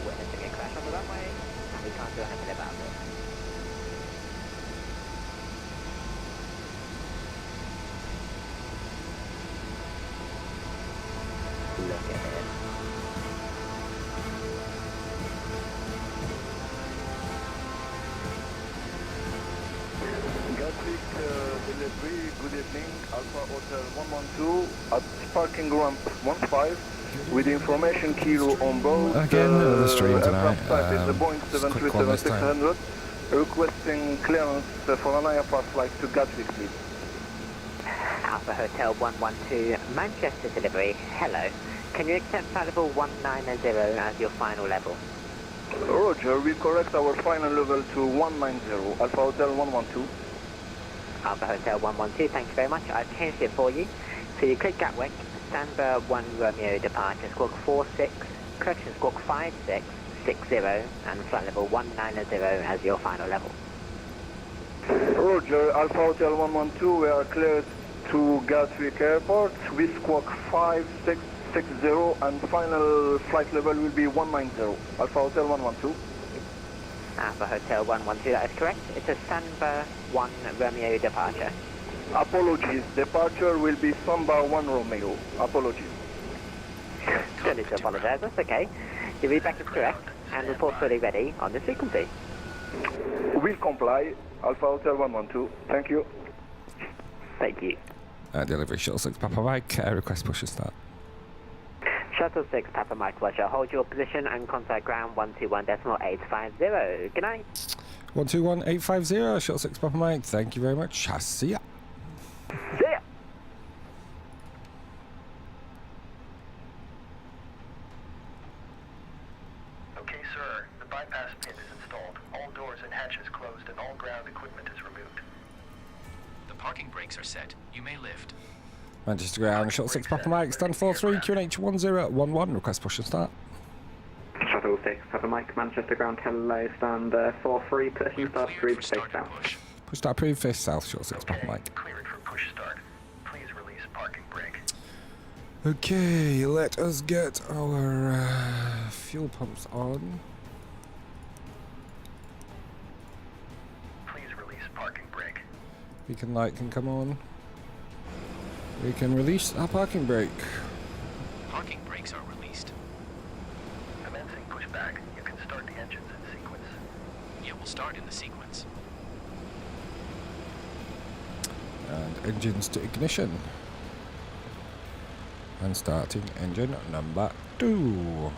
witnessing a crash on the runway, and we can't do anything about it. Look at it. Gatwick delivery, good evening, Alpha Hotel 112 at parking ramp 15 with information kilo on board. Again, the stream tonight. Aircraft type is the Boeing 737-600, requesting clearance for an IFR flight to Gatwick, please. Alpha Hotel 112, Manchester delivery, hello. Can you accept flight level 190 as your final level? Roger, we correct our final level to 190, Alpha Hotel 112. Alpha Hotel 112, thank you very much. I've changed it for you. So you click Gatwick, Stanber 1 Romeo departure, squawk 46, correction squawk 5660, and flight level 190 as your final level. Roger, Alpha Hotel 112, we are cleared to Gatwick Airport. We squawk 5660 and final flight level will be 190. Alpha Hotel 112. Alpha Hotel 112, that is correct. It's a Stanber 1 Romeo departure. Apologies, departure will be Samba 1 Romeo. Apologies. Don't need to apologise, that's okay. Your feedback is correct, and report fully ready on this frequency. Will comply, Alpha Hotel 112. Thank you. Thank you. Delivery Shuttle 6 Papa Mike, request push and start. Shuttle 6 Papa Mike Roger, hold your position and contact ground 121.850. Good night. 121.850, Shuttle 6 Papa Mike, thank you very much. See ya. See ya. Okay, sir. The bypass pin is installed. All doors and hatches closed and all ground equipment is removed. The parking brakes are set. You may lift. Manchester Ground, Shuttle 6 Papa Mike, stand 43, QNH 1011, request push and start. Shuttle 6 Papa Mike, Manchester Ground, hello, stand 43, push and start, approved, face south. Push start approved, face south, Shuttle 6 Papa Okay, Mike. cleared for push start. Please release parking brake. Okay, let us get our fuel pumps on. Please release parking brake. Beacon light can come on. We can release our parking brake. Parking brakes are released. Commencing pushback. You can start the engines in sequence. It will start in the sequence. And engines to ignition. And starting engine number 2.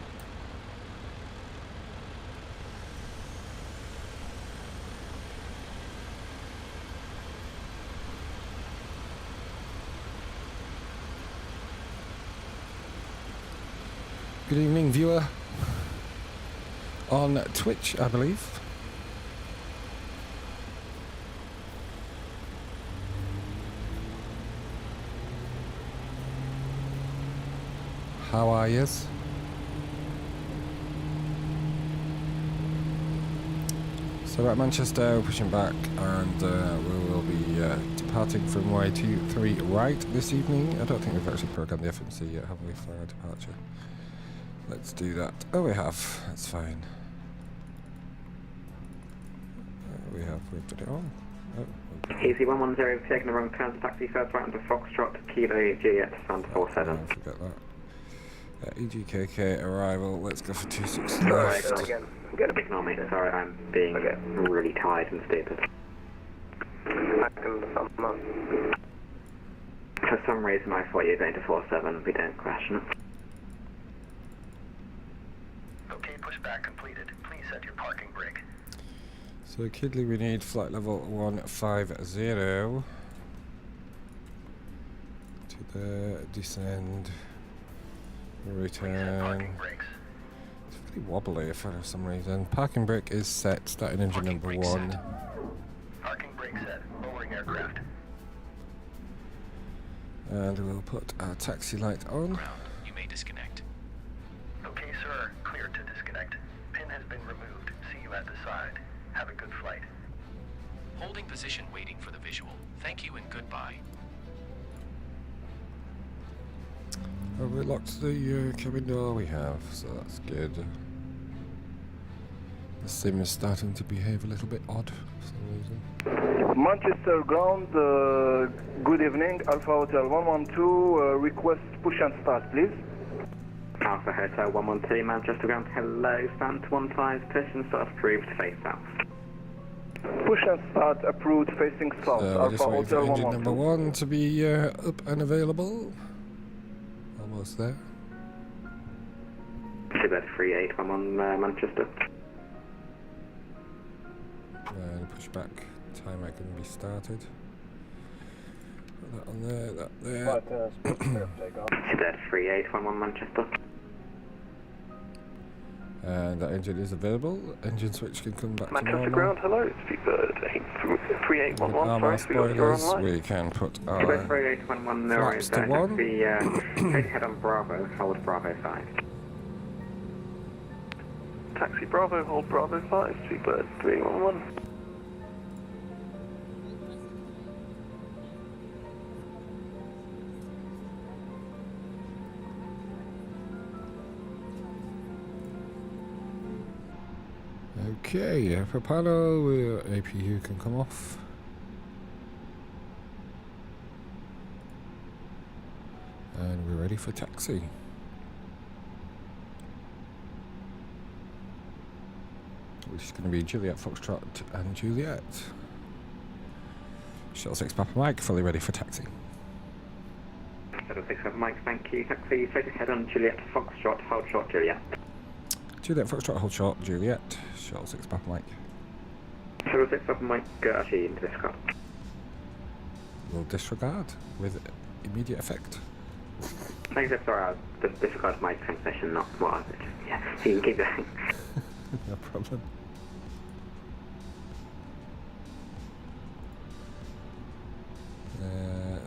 Good evening, viewer on Twitch, I believe. How are yous? So we're at Manchester, pushing back, and we will be departing from Y23 right this evening. I don't think we've actually programmed the FMC yet, have we, for our departure? Let's do that. Oh, we have. That's fine. We've put it on. Oh, okay. Easy 110, taking the wrong turn to taxi first right onto Foxtrot, Kilo Juliet, stand 47. Forget that. EGKK arrival. Let's go for 26 Alright, left. again. Ignore me, sorry, I'm being really tired and stupid. For some reason I thought you were going to 47, we don't crash. Okay, pushback completed. Please set your parking brake. So Kidley, we need flight level 150 to the descend, return. Parking brakes. It's really wobbly for some reason. Parking brake is set, starting engine Parking number brake 1. set. Parking brake set. Lowering aircraft. And we'll put our taxi light on. Ground. You may disconnect. Okay, sir. Clear to disconnect. Pin has been removed. See you at the side. Have a good flight. Holding position waiting for the visual. Thank you and goodbye. Have we locked the cabin door? We have, so that's good. The sim is starting to behave a little bit odd for some reason. Manchester ground, good evening. Alpha Hotel 112, request push and start, please. Alpha Hotel 112, Manchester ground, hello, stand 15, push and start approved, face south. Push and start approved, facing south. So Alpha just waiting for Hotel engine number 112. 1 to be up and available. Almost there. Seabird 3811, Manchester. And push back. Timer can be started. Put that on there, that there. Seabird 3811, Manchester. And that engine is available. Engine switch can come back to Manchester normal. ground, hello, Speedbird 3811, Arm sorry, our Speedbird, spoilers, you're online. we can put Seabird our 3811, no flaps worries, to 1. taxi, straight ahead on Bravo, hold Bravo 5. Taxi Bravo, hold Bravo 5, Speedbird 3811. Okay, upper panel, APU can come off. And we're ready for taxi. Which is going to be Juliet, Foxtrot and Juliet. Shuttle 6 Papa Mike, fully ready for taxi. Shuttle 6 Papa Mike, thank you. Taxi straight ahead on Juliet, Foxtrot, hold short Juliet. Juliet, Foxtrot, hold short, Juliet. Shuttle 6 Papa Mike. Shuttle 6 Papa Mike, actually into discard. Will disregard with immediate effect. Thanks, sorry, I disregarded my transmission, not what I was just, yeah, so you can keep going. No problem.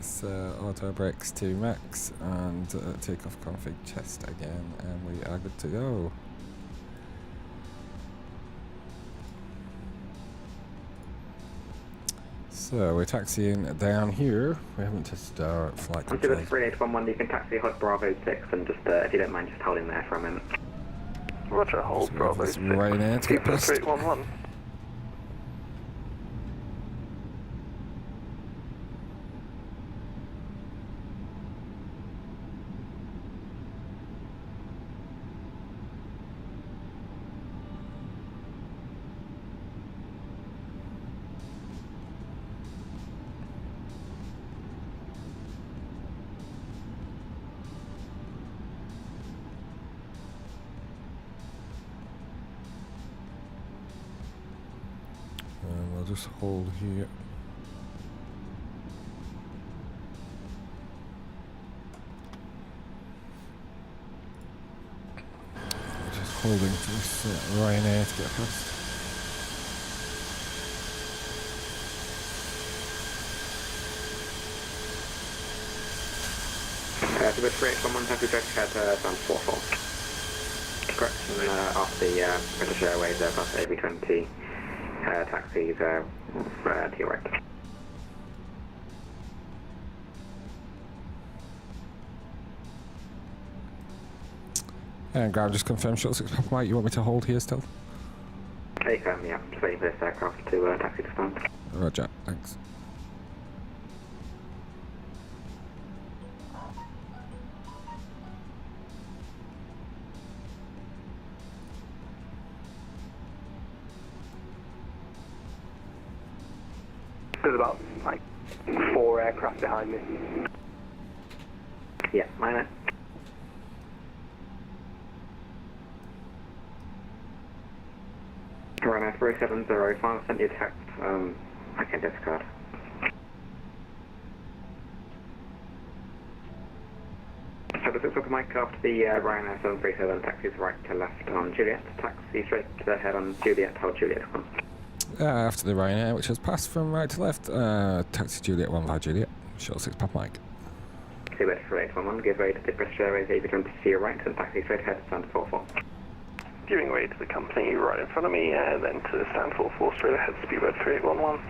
So auto brakes to max and takeoff config chest again, and we are good to go. So we're taxiing down here. We haven't tested our flight Onto the controls. 3811, you can taxi hot Bravo 6 and just, if you don't mind, just holding there for a minute. Roger, hold So Bravo this 6, Ryanair to get Speedbird past. 3811. And we'll just hold here. We're just holding for this Ryanair to get past. So with 3811, have you direct ahead down 44. Correction, off the British Airways Airbus A320 taxis to your right. And ground just confirm shuttle 6 Papa Mike, you want me to hold here still? Take yeah, just waiting for this aircraft to taxi to stand. Roger, thanks. There's about like 4 aircraft behind me. Yeah, minor. Ryanair 3705, sent you a text, I can discard. So the 6 Papa Mike after the Ryanair 737 taxis right to left on Juliet, taxi straight ahead on Juliet, hold Juliet 1. After the Ryanair, which has passed from right to left, taxi Juliet 1 via Juliet, shuttle 6 Papa Mike. Seabird 3811, give way to the British Airways A320 to your right and taxi straight ahead to stand 44. Giving way to the company right in front of me, and then to stand 44 straight ahead, Speedbird 3811.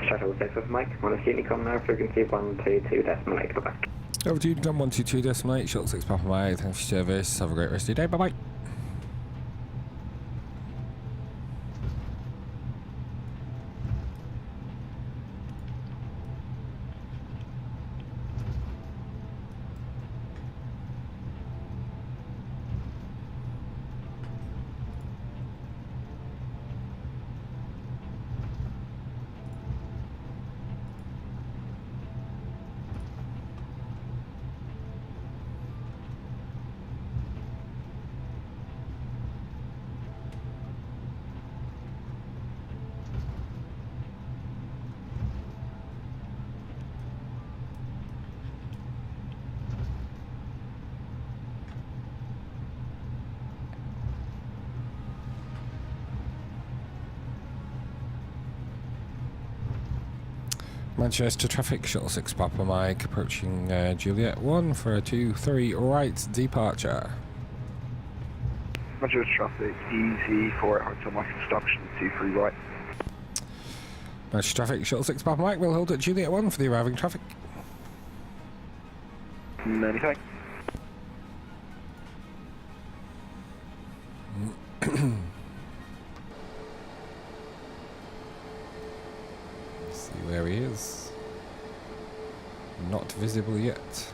Shuttle 6 with Mike, on the Unicom now, frequency 122.8, bye-bye. Over to Unicom 122.8, Shuttle 6 Papa Mike, thanks for your service, have a great rest of your day, bye-bye. Manchester traffic, Shuttle 6 Papa Mike, approaching Juliet 1 for a 2-3 right departure. Manchester traffic, easy for Hotel Mike instruction, 2-3 right. Manchester traffic, Shuttle 6 Papa Mike will hold at Juliet 1 for the arriving traffic. Many thanks. See where he is. Not visible yet.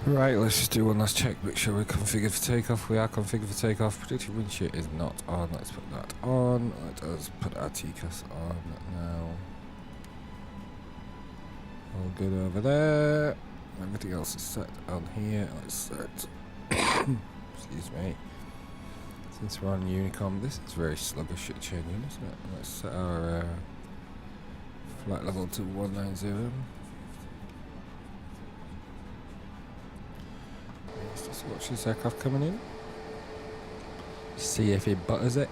Right, let's just do one last check, make sure we're configured for takeoff. We are configured for takeoff. Predicted wind shear is not on. Let's put that on. Let us put our TCAS on now. All good over there. Everything else is set on here. Let's set. Excuse me. Since we're on Unicom, this is very sluggish at changing, isn't it? Let's set our flight level to 190. Let's just watch this aircraft coming in. See if he butters it.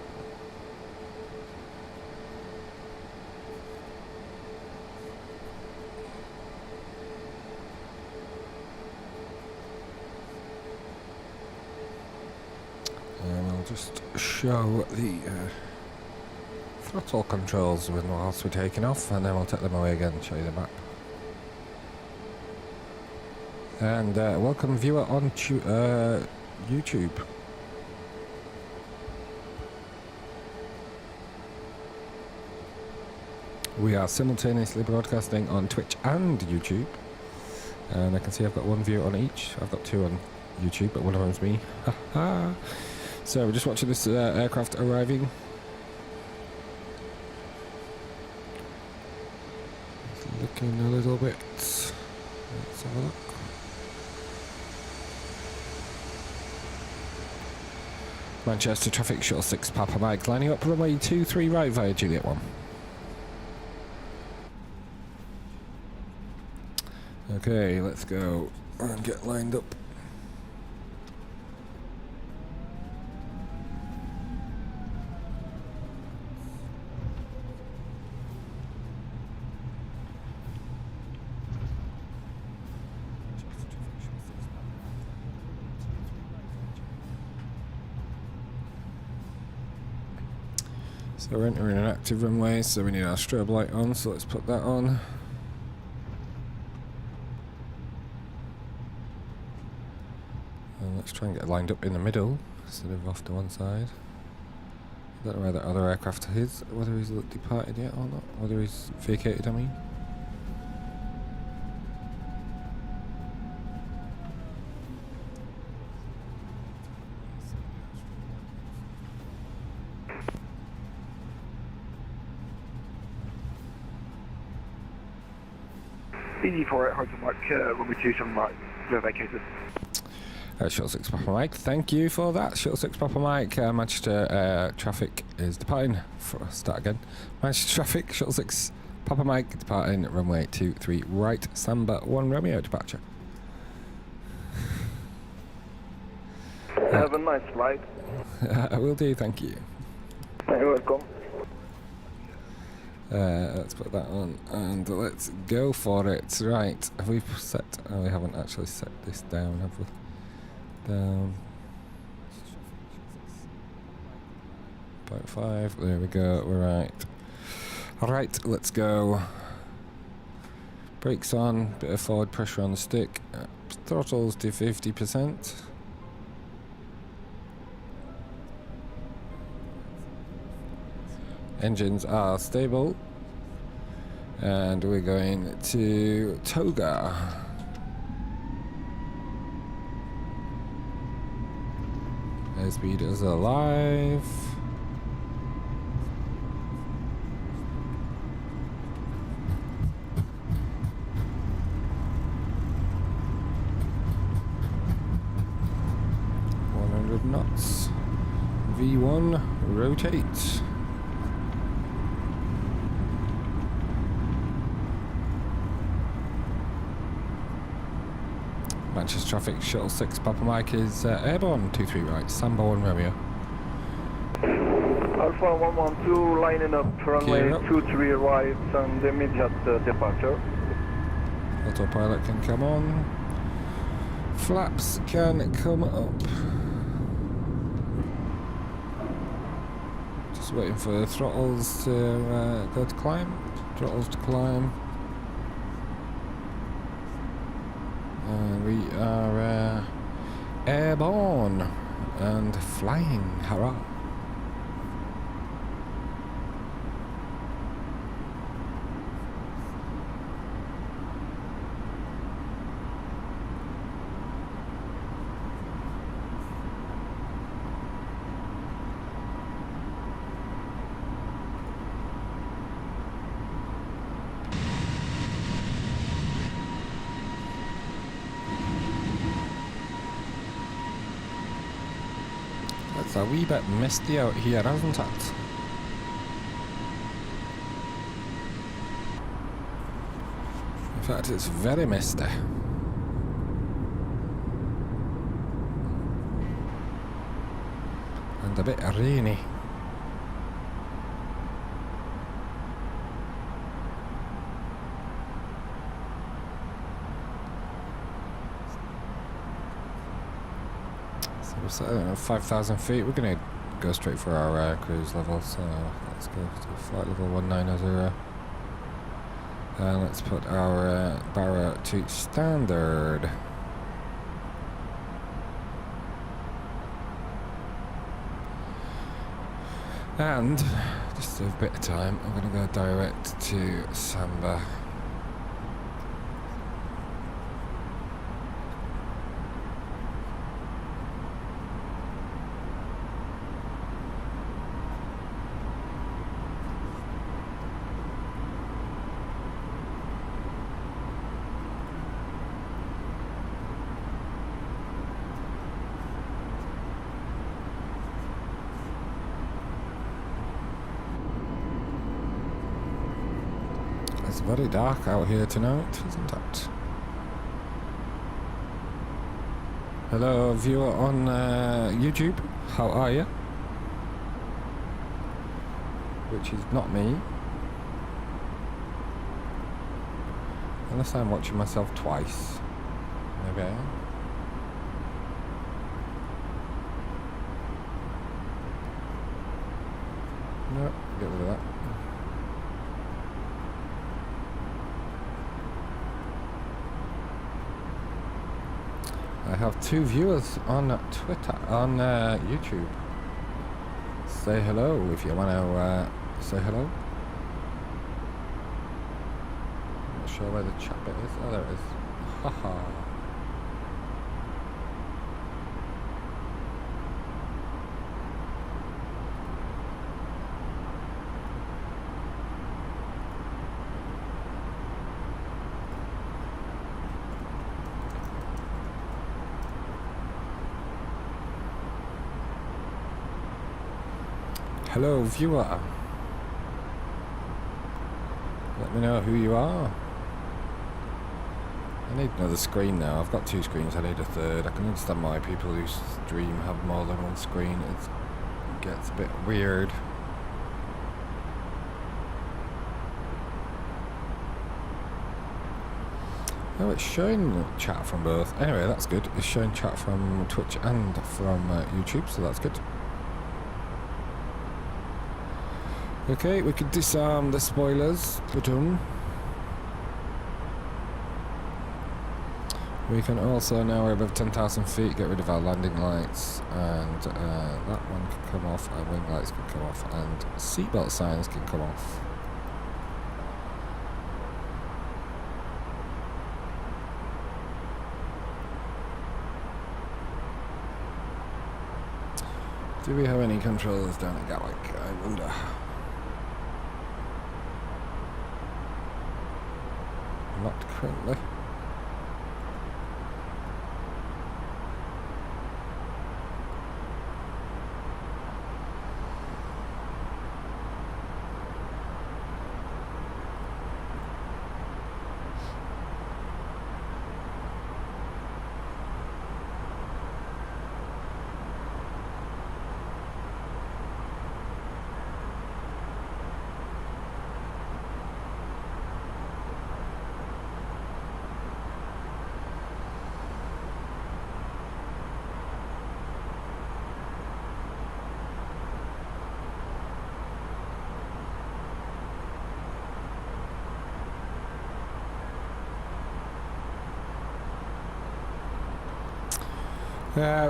And I'll just show the throttle controls whilst we're taking off, and then we'll take them away again and show you the map. And welcome viewer on YouTube. We are simultaneously broadcasting on Twitch and YouTube. And I can see I've got one viewer on each. I've got two on YouTube, but one of them's me. So we're just watching this aircraft arriving. It's looking a little bit. Let's have a look. Manchester traffic, Shuttle 6 Papa Mike, lining up runway 23 right via Juliet 1. Okay, let's go and get lined up. So we're entering an active runway, so we need our strobe light on, so let's put that on. And let's try and get lined up in the middle, instead of off to one side. don't know where the other aircraft is, whether he's departed yet or not, whether he's vacated, I mean. ED4 hard to mark, runway 27 right, we're vacated. Shuttle 6 Papa Mike, thank you for that. Shuttle 6 Papa Mike, Manchester traffic is departing. Start again. Manchester traffic, Shuttle 6 Papa Mike departing runway 23 right, Samba 1 Romeo departure. Have a nice flight. I will do, thank you. You're welcome. Let's put that on and let's go for it. Right, have we set... Oh, we haven't actually set this down, have we? Down. 0.5, there we go, we're right. Alright, let's go. Brakes on, bit of forward pressure on the stick. Throttles to 50%. Engines are stable. And we're going to Toga. Airspeed is alive. Knots. V1 rotate. Manchester traffic, Shuttle 6 Papa Mike is airborne 23 right, Samba 1 Romeo. Alpha 112 lining up runway 23 right and immediate departure. Autopilot can come on. Flaps can come up. Just waiting for the throttles to go to climb. Throttles to climb. And we are airborne and flying. Hurrah! It's a wee bit misty out here, isn't it? In fact, it's very misty. And a bit rainy. So we're at 5,000 feet. We're going to go straight for our cruise level. So let's go to flight level 190. And let's put our barra to standard. And just a bit of time, I'm going to go direct to Samba. It's very dark out here tonight, isn't it? Hello, viewer on YouTube. How are you? Which is not me. Unless I'm watching myself twice. Maybe I am. No, get rid of that. I have 2 viewers on Twitter, on YouTube. say hello if you want to say hello. Not sure where the chat bit is. Oh, there it is. Haha. Hello, viewer. Let me know who you are. I need another screen now. I've got 2 screens, I need a third. I can understand why people who stream have more than 1 screen. It gets a bit weird. Oh, it's showing chat from both. Anyway, that's good. It's showing chat from Twitch and from YouTube, so that's good. Okay, we could disarm the spoilers, platoon. We can also, now we're above 10,000 feet, get rid of our landing lights, and that one can come off, our wing lights can come off, and seatbelt signs can come off. Do we have any controllers down at Gatwick? I wonder. Not currently.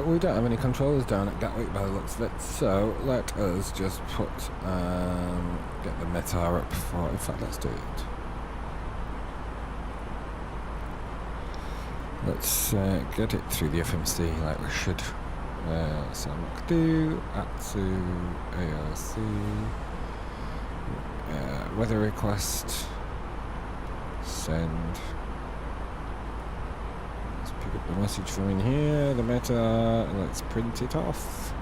We don't have any controllers down at Gatwick by the looks of it, so let us just put, get the METAR up for, in fact let's do it. Let's get it through the FMC like we should. So do Atsu ARC, weather request, send. Pick up the message from in here, the meta, and let's print it off.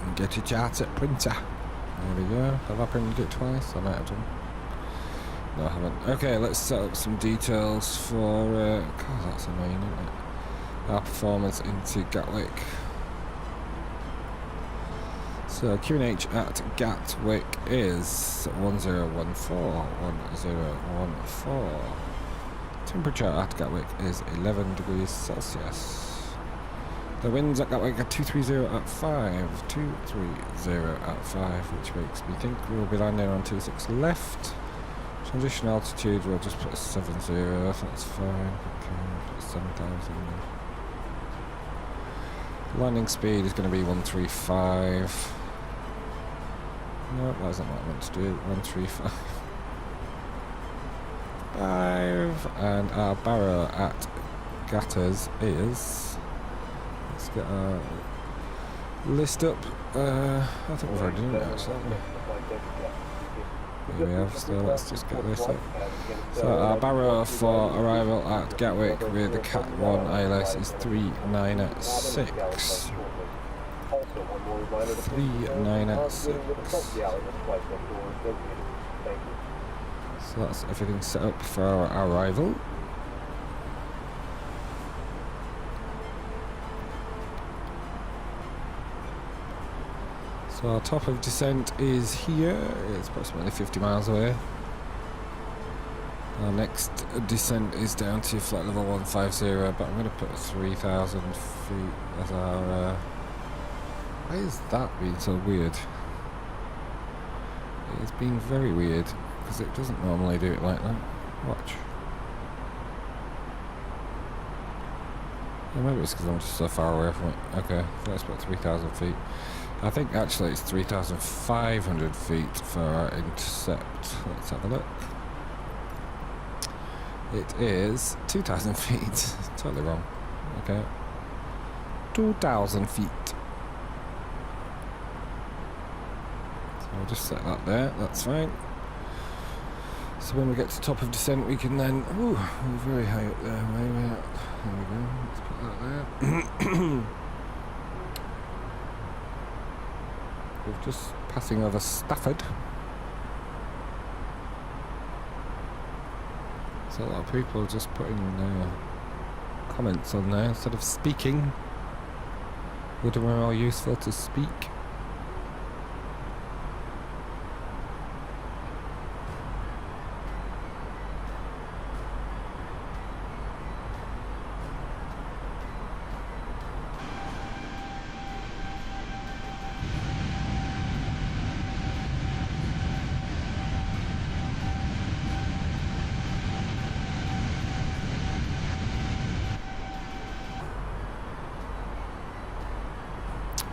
And get it out at printer. There we go. Have I printed it twice? I might have done. No, I haven't. Okay, let's set up some details for... God, that's annoying, isn't it? Our performance into Gatwick. So QNH at Gatwick is 1014. Temperature at Gatwick is 11 degrees Celsius. The winds at Gatwick are 230 at 5, 230 at 5, which makes me think we will be landing on 26 left. Transition altitude, we'll just put a 70, that's fine. Okay, put 7,000. Landing speed is going to be 135. No, that isn't what I meant to do. 135. 5, and our barrow at Gatters is. Let's get our list up. I think we've already done it actually. Here we have, so let's just get this up. So our barrow for arrival at Gatwick with the Cat 1 ILS is 3986. 3986. So that's everything set up for our arrival. So our top of descent is here. It's approximately 50 miles away. Our next descent is down to flight level 150, but I'm going to put 3,000 feet as our... why is that being so weird? It's been very weird, because it doesn't normally do it like that. Watch. Oh, maybe it's because I'm just so far away from it. Okay, so let's put 3,000 feet. I think actually it's 3,500 feet for our intercept. Let's have a look. It is 2,000 feet. Totally wrong. Okay. 2,000 feet. So we'll just set that there. That's fine. So when we get to the top of descent, we can then... Ooh, we're very high up there. Way up. There we go. Let's put that there. We're just passing over Stafford. So a lot of people are just putting comments on there instead of speaking. Would it be more useful to speak?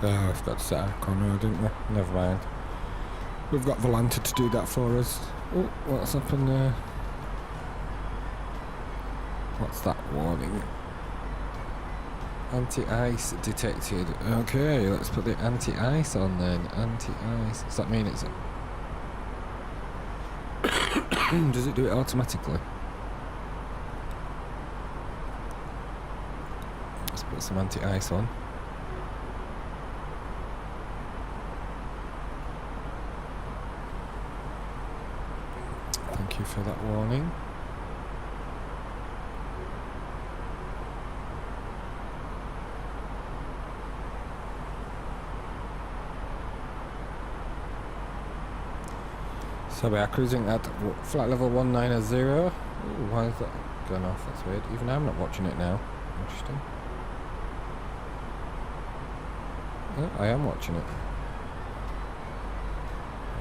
Oh, I forgot to set our corner, didn't we? Never mind. We've got Volanta to do that for us. Oh, what's happened there? What's that warning? Anti-ice detected. Okay, let's put the anti-ice on then. Anti-ice. Does that mean it's... Does it do it automatically? Let's put some anti-ice on. Thank you for that warning. So we are cruising at flight level 190. Ooh, why is that going off? That's weird. Even I'm not watching it now. Interesting. Oh, I am watching it.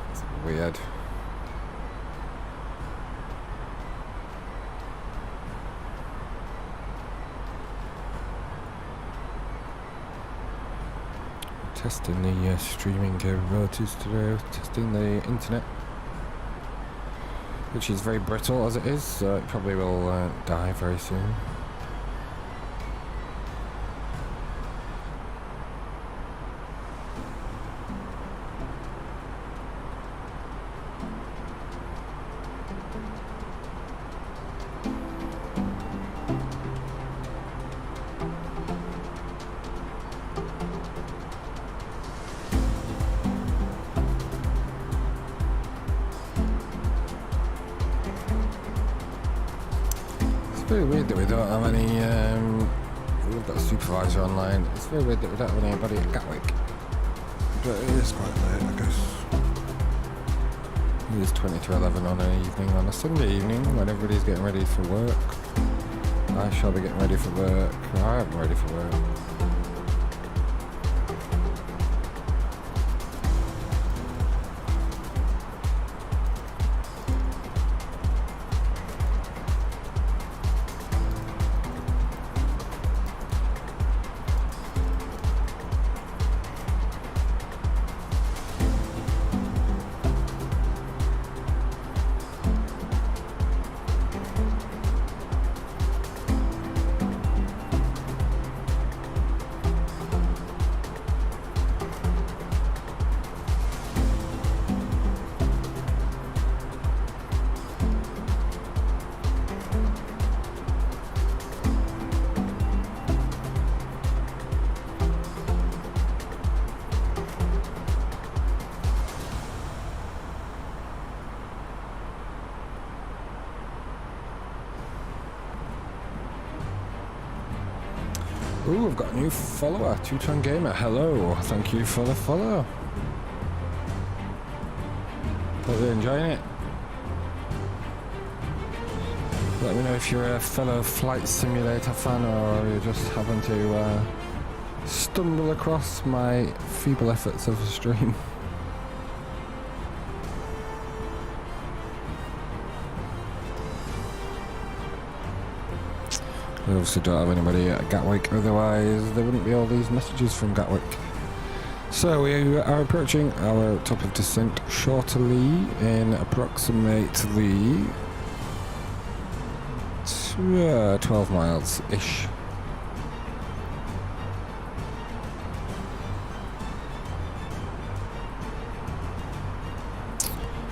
That's weird. Testing the streaming capabilities today, testing the internet, which is very brittle as it is, so it probably will die very soon. It's very weird that we don't have any, we've got a supervisor online. It's very weird that we don't have anybody at Gatwick. But it is quite late, I guess. It is 20 to 11 on an evening, on a Sunday evening, when everybody's getting ready for work. I shall be getting ready for work. I am ready for work. Ooh, I've got a new follower, Two-Ton Gamer. Hello, thank you for the follow. Hope you're enjoying it. Let me know if you're a fellow Flight Simulator fan or you just happen to stumble across my feeble efforts of a stream. We obviously don't have anybody at Gatwick, otherwise there wouldn't be all these messages from Gatwick. So we are approaching our top of descent shortly in approximately 12 miles-ish.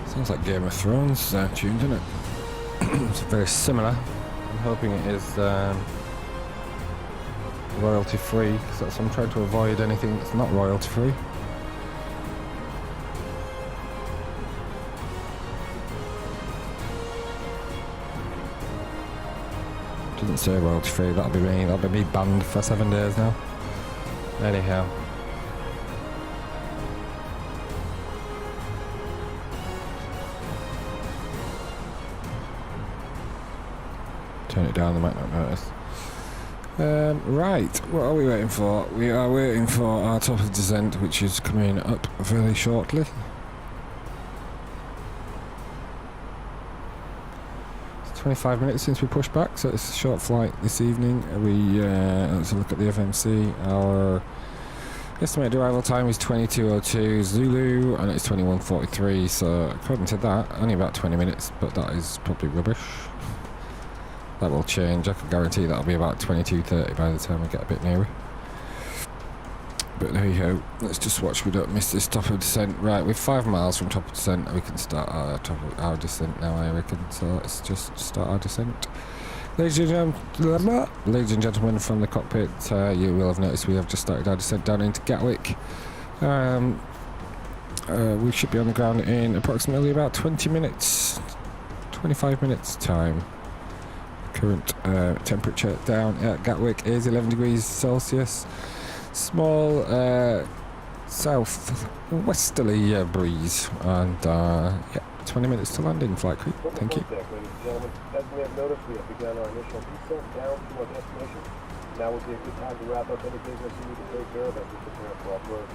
Sounds like Game of Thrones tuned, isn't it? It's very similar. I'm hoping it is royalty free, because that's I'm trying to avoid anything that's not royalty free. Didn't say royalty free, that'll be me. That'll be me banned for 7 days now. Anyhow. Turn it down, they might not notice. Right, what are we waiting for? We are waiting for our top of descent, which is coming up very shortly. It's 25 minutes since we pushed back, so it's a short flight this evening. Let's look at the FMC. Our estimated arrival time is 22:02 Zulu, and it's 21:43, so according to that, only about 20 minutes, but that is probably rubbish. That will change. I can guarantee that'll be about 22:30 by the time we get a bit nearer. But there you go. Let's just watch we don't miss this top of descent. Right, we're 5 miles from top of descent. We can start our descent now, I reckon. So let's just start our descent. Ladies and gentlemen from the cockpit, you will have noticed we have just started our descent down into Gatwick. We should be on the ground in approximately about 20 minutes, 25 minutes time. Current temperature down at Gatwick is 11 degrees Celsius. Small south-westerly breeze, and yeah, 20 minutes to landing, flight crew. Thank you. Ladies and gentlemen, as we have noticed, we have begun our initial descent down to our destination. Now would be a good time to wrap up any business you need to take care of as we prepare for off-road.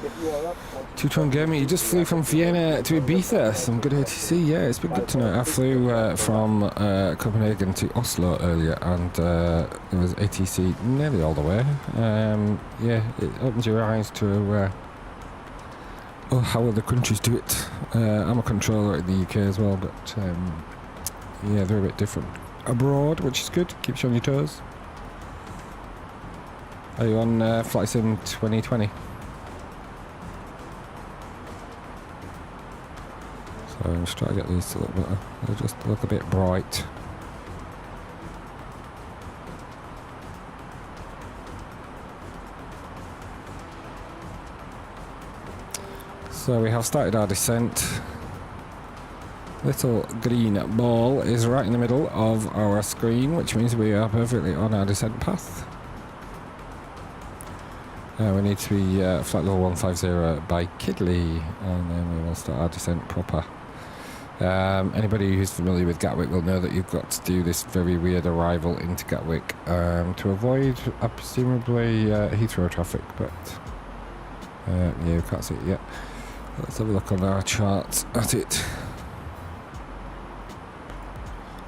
If you are up, Two-Tone Gaming, you just flew from Vienna to Ibiza. Some good ATC, yeah, it's been good to know. I flew from Copenhagen to Oslo earlier, and there was ATC nearly all the way. Yeah, it opens your eyes to how other countries do it. I'm a controller in the UK as well, but yeah, they're a bit different abroad, which is good, keeps you on your toes. Are you on Flight Sim 2020? So I'm just trying to get these to look better. They just look a bit bright. So we have started our descent. Little green ball is right in the middle of our screen, which means we are perfectly on our descent path. We need to be flight level 150 by Kidley, and then we will start our descent proper. Anybody who's familiar with Gatwick will know that you've got to do this very weird arrival into Gatwick to avoid presumably Heathrow traffic, but yeah, we can't see it yet. Let's have a look on our charts at it.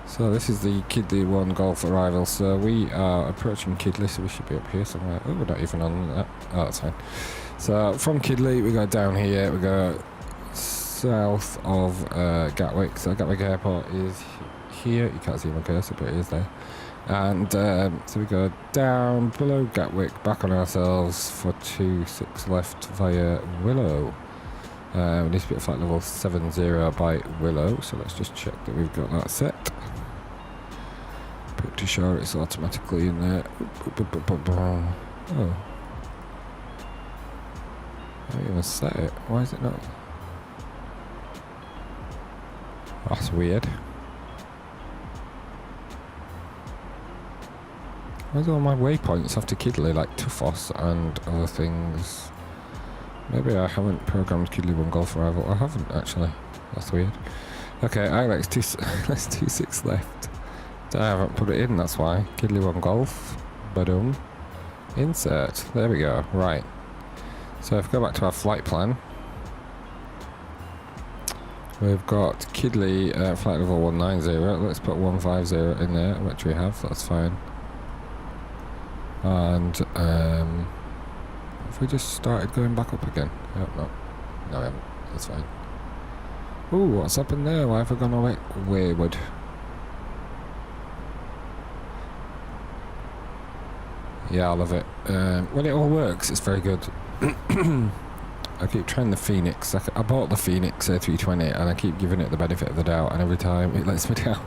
So this is the Kidley 1 Golf arrival, so we are approaching Kidley, so we should be up here somewhere. Oh, we're not even on that. Oh, that's fine. So from Kidley we go down here, we go south of Gatwick. So Gatwick Airport is here. You can't see my cursor, but it is there. And so we go down below Gatwick, back on ourselves for 26 left via Willow. We need to be at flight level 70 by Willow, so let's just check that we've got that set. Pretty sure it's automatically in there. Oh. I haven't even set it. Why is it not? That's weird. Why do all my waypoints after Kidley, like Tuffos and other things? Maybe I haven't programmed Kidley 1 Golf arrival. I haven't actually. That's weird. Okay, Alex, 26 left. I haven't put it in, that's why. Kidley 1 Golf. Badum. Insert. There we go. Right. So if we go back to our flight plan, we've got Kidley flight level 190. Let's put 150 in there, which we have. That's fine. And have we just started going back up again? I hope not. No, we haven't. That's fine. Ooh, what's happened there? Why have I gone away? Wayward. Yeah, I love it. When it all works, it's very good. I keep trying the Fenix. I bought the Fenix A320 and I keep giving it the benefit of the doubt, and every time it lets me down.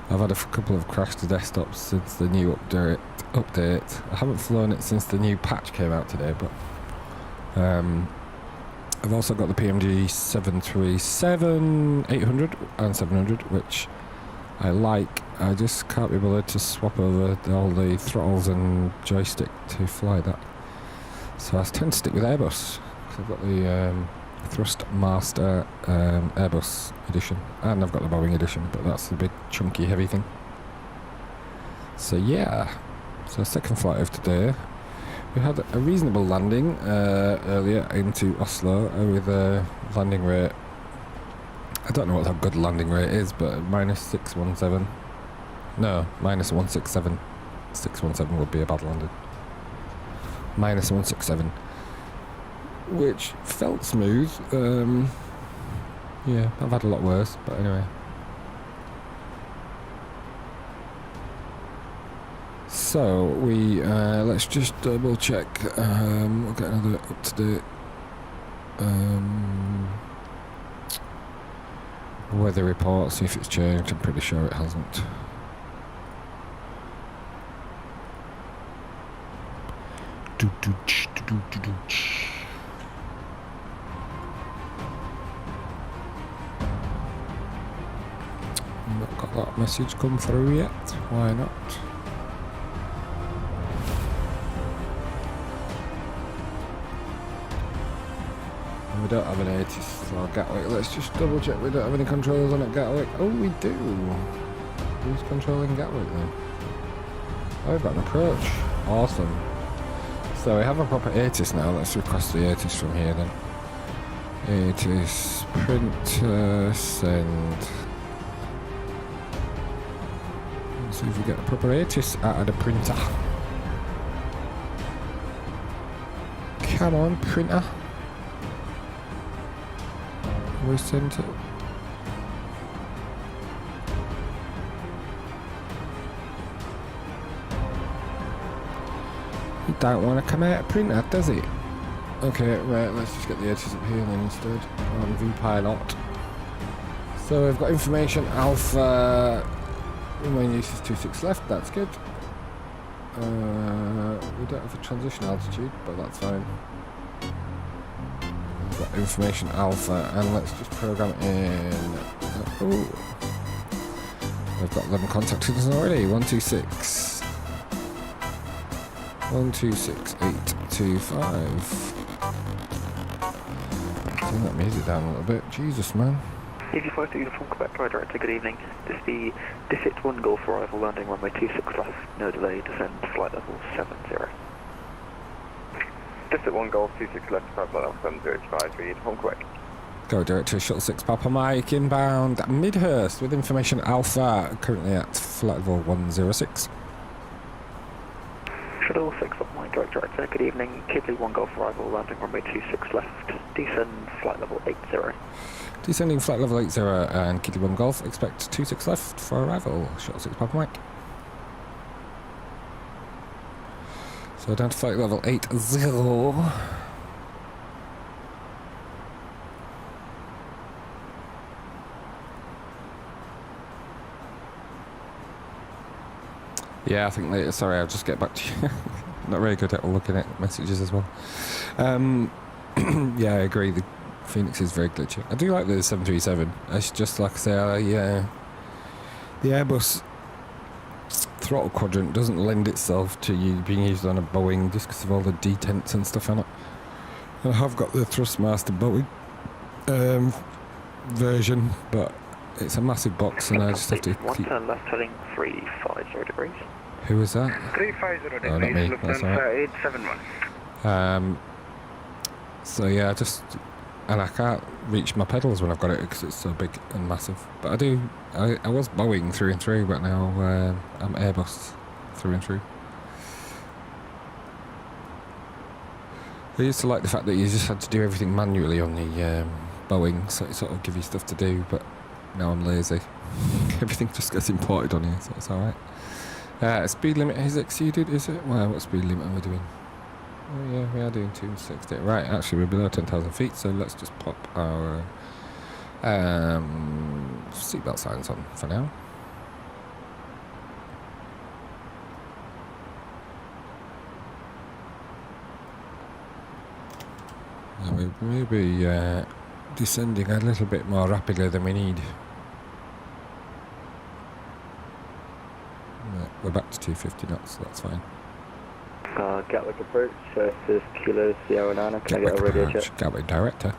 I've had a couple of crashed desktops since the new update. I haven't flown it since the new patch came out today, but I've also got the PMG 737 800 and 700, which I like. I just can't be bothered to swap over all the throttles and joystick to fly that. So I tend to stick with Airbus. I've got the Thrustmaster Airbus edition, and I've got the Boeing edition, but that's the big chunky heavy thing. So yeah, so second flight of today. We had a reasonable landing earlier into Oslo with a landing rate. I don't know what that good landing rate is, but -617. No, -167. 617 would be a bad landing. -167. Which felt smooth. Yeah, I've had a lot worse, but anyway. So we let's just double check. We'll get another up to date weather report. See if it's changed. I'm pretty sure it hasn't. Not got that message come through yet. Why not? We don't have an 80 for Gatwick. Let's just double check we don't have any controllers on at Gatwick. Oh, we do. Who's controlling Gatwick then? Oh, we've got an approach. Awesome. So we have a proper ATIS now. Let's request the ATIS from here then. ATIS print send. Let's see if we get a proper ATIS out of the printer. Come on, printer. We sent it. He don't want to come out of printer, does he? Okay, right, let's just get the edges up here then instead on VPilot. So we've got information alpha. Main use is 26 left, that's good. We don't have a transition altitude, but that's fine. We've got information alpha, and let's just program it in. Oh, we've got them contacted us already. 126 825. Turn that music down a little bit. Jesus, man. 85 to Uniform Quebec, Director, good evening. This is the District 1 Golf arrival landing runway 26 left, no delay, descend flight level 70. District 1 Golf 26 left, flight level 7085 for Uniform Quebec. Go Director, Shuttle 6 Papa Mike, inbound Midhurst with information alpha, currently at flight level 106. Shuttle 6 Papa Mike, Director, good evening. Kidley 1 Golf arrival landing runway 26 left, descend flight level 80. Descending flight level 80 and Kitty 1 Golf, expect 26 left for arrival, Shuttle 6 Papa Mike. So down to flight level 80. Yeah, I think later, sorry, I'll just get back to you. Not very good at looking at messages as well. Yeah, I agree. The Fenix is very glitchy. I do like the 737. It's just like I say, yeah, the Airbus throttle quadrant doesn't lend itself to you being used on a Boeing just because of all the detents and stuff on it. And I have got the Thrustmaster Boeing version, but it's a massive box and I just have to One turn left heading 350 degrees. Who was that? 350 degrees, oh, not me. That's all right. 871. So yeah, and I can't reach my pedals when I've got it because it's so big and massive. But I do. I was Boeing through and through, but now I'm Airbus through and through. I used to like the fact that you just had to do everything manually on the Boeing, so it sort of give you stuff to do, but now I'm lazy. Everything just gets imported on here, so it's alright. Speed limit is exceeded, is it? Well, what speed limit are we doing? Oh yeah, we are doing 260. Right, actually we're below 10,000 feet, so let's just pop our seatbelt signs on for now. We may be descending a little bit more rapidly than we need. Right, we're back to 250 knots, so that's fine. Gatwick approach, this is Kilo Sierra 9, can I get a radio check? Gatwick director.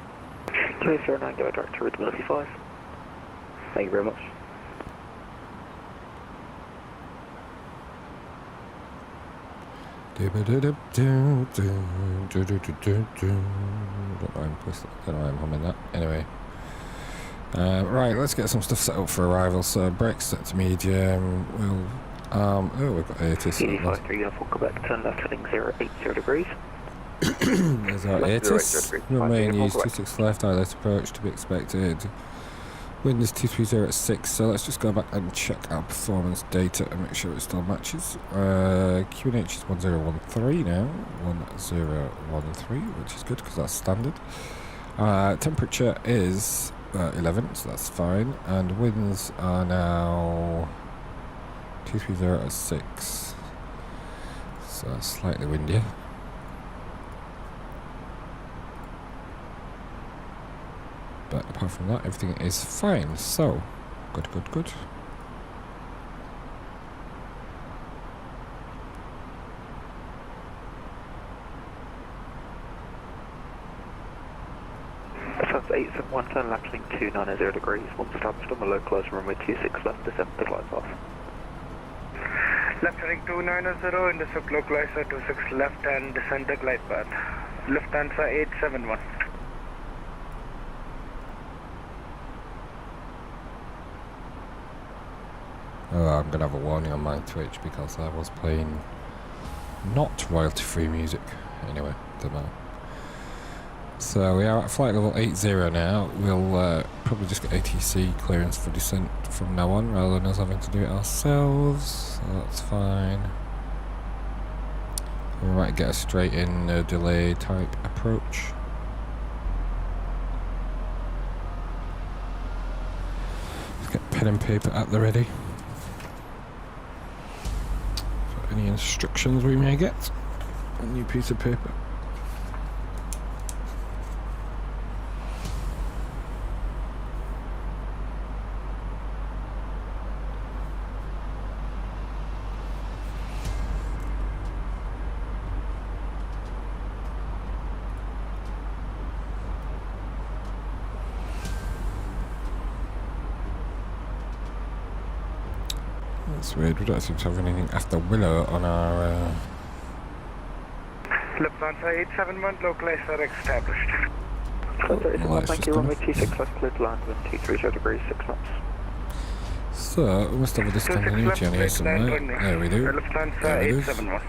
Kilo Sierra 9, Gatwick director, Ability 5. Thank you very much. Don't know why I'm humming that. Anyway. Right, let's get some stuff set up for arrival. So brakes set to medium. We'll we've got 80. So CD53 Uniform Quebec, turn left heading 080 degrees. There's our 80. Remain use 26 left, ILS approach to be expected. Wind is 230 at 6, so let's just go back and check our performance data and make sure it still matches. QNH is 1013 now, 1013, which is good because that's standard. Temperature is 11, so that's fine, and winds are now 230 at 6, so slightly windier. But apart from that, everything is fine. So, good. That's 871, turn left heading 290 degrees. Once established on the localised runway 26 left, descend the glide path. Left heading 290, intercept localizer 26 left and descend the glide path. Lufthansa 871. Oh, I'm going to have a warning on my Twitch because I was playing not royalty-free music. Anyway, don't matter. So we are at flight level 80 now. We'll probably just get ATC clearance for descent from now on rather than us having to do it ourselves. So that's fine. We might get a straight in delay type approach. Let's get pen and paper at the ready. For any instructions we may get. A new piece of paper. That's weird, we don't seem to have anything after Willow on our... Lufthansa 871, localizer established. Thank you, runway 26 left, clear to land, wind 230 degrees, 6 knots. So, we must have a discontinuity on here somewhere. There we do. Lufthansa There it is. 871.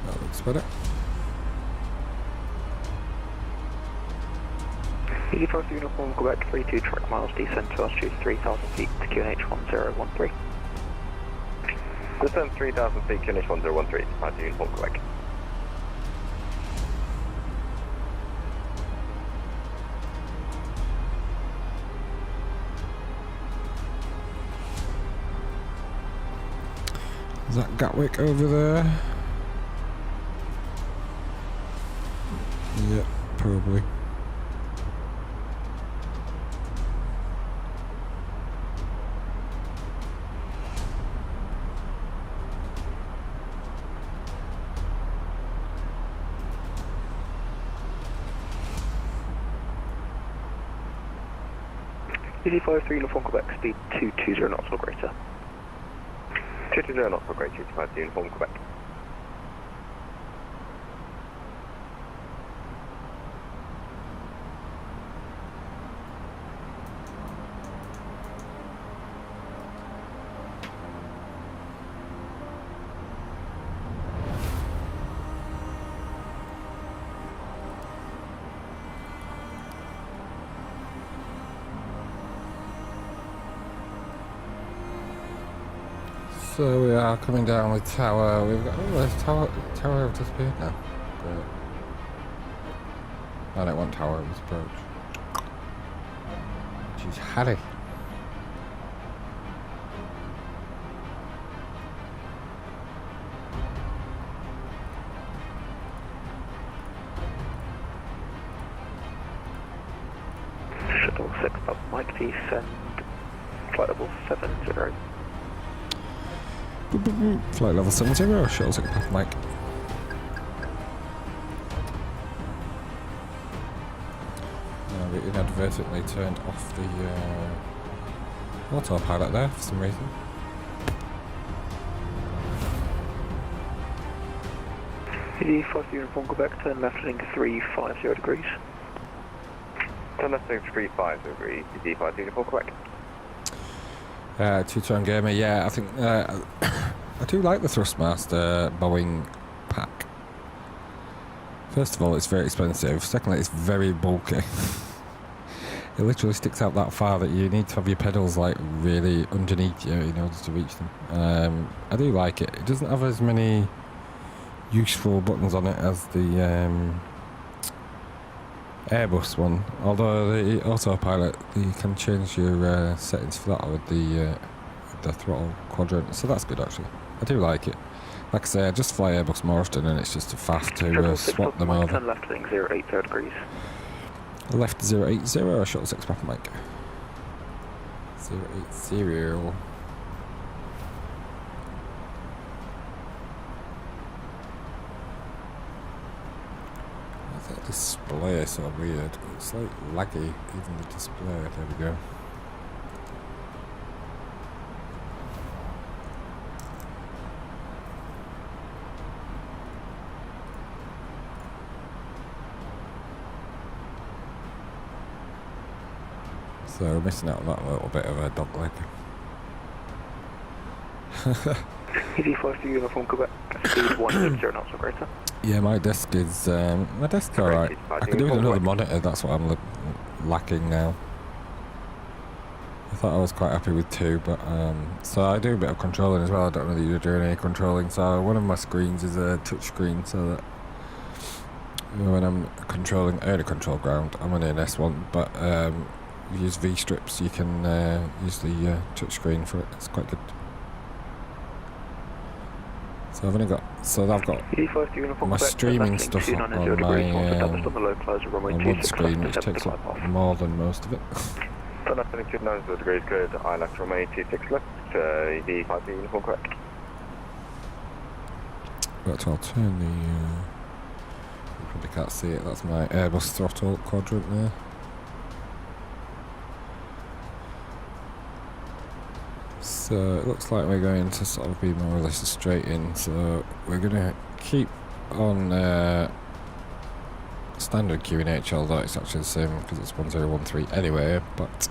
That looks better. Easy for uniform, Quebec 32 track miles, descend to altitude 3,000 feet to QNH 1013. Descend 3,000 feet, QNH 1013, departure uniform, Quebec. Is that Gatwick over there? Yep, probably. ED53 uniform, Quebec, speed 220 knots or greater. 220 knots or greater, departure uniform, Quebec. So we are coming down with tower. We've got tower have disappeared now. But I don't want tower. It was approach. Jeez, Harry. Shuttle 6 up Mike descend flight level 70. Flight level 70, shuttle 6 Papa Mike. We inadvertently turned off the autopilot there for some reason. PD 5 uniform Quebec, turn left heading 350 degrees. Turn left heading 350 degrees, PD 5 uniform Quebec. Two-tone gamer, yeah, I think I do like the Thrustmaster Boeing pack. First of all, it's very expensive. Secondly, it's very bulky. It literally sticks out that far that you need to have your pedals like really underneath you in order to reach them. I do like it. It doesn't have as many useful buttons on it as the Airbus one, although the autopilot, you can change your settings for that with the throttle quadrant, so that's good actually. I do like it. Like I say, I just fly Airbus more often and it's just a faff to swap them over. Turn left heading 080 degrees. Left 080, shuttle 6 Papa Mike. 080. That display is so weird. It's like laggy, even the display. There we go. So we're missing out on that little bit of a dog leg. ED5 to uniform Quebec, speed 100 knots or greater. Yeah, my desk is alright. I could do with another monitor, that's what I'm lacking now. I thought I was quite happy with 2, but so I do a bit of controlling as well. I don't know that you're doing any controlling, so one of my screens is a touch screen, so that when I'm controlling early control ground, I'm on an S1, but use V-strips, you can use the touch screen for it. It's quite good. So I've got my streaming stuff on my one screen, which takes up more than most of it. Turn left heading 290 degrees, good. I left runway 26 left, ED5 uniform correct. But I'll turn the, you probably can't see it, that's my Airbus throttle quadrant there. So it looks like we're going to sort of be more or less a straight in, so we're going to keep on standard QNH, although it's actually the same because it's 1013 anyway, but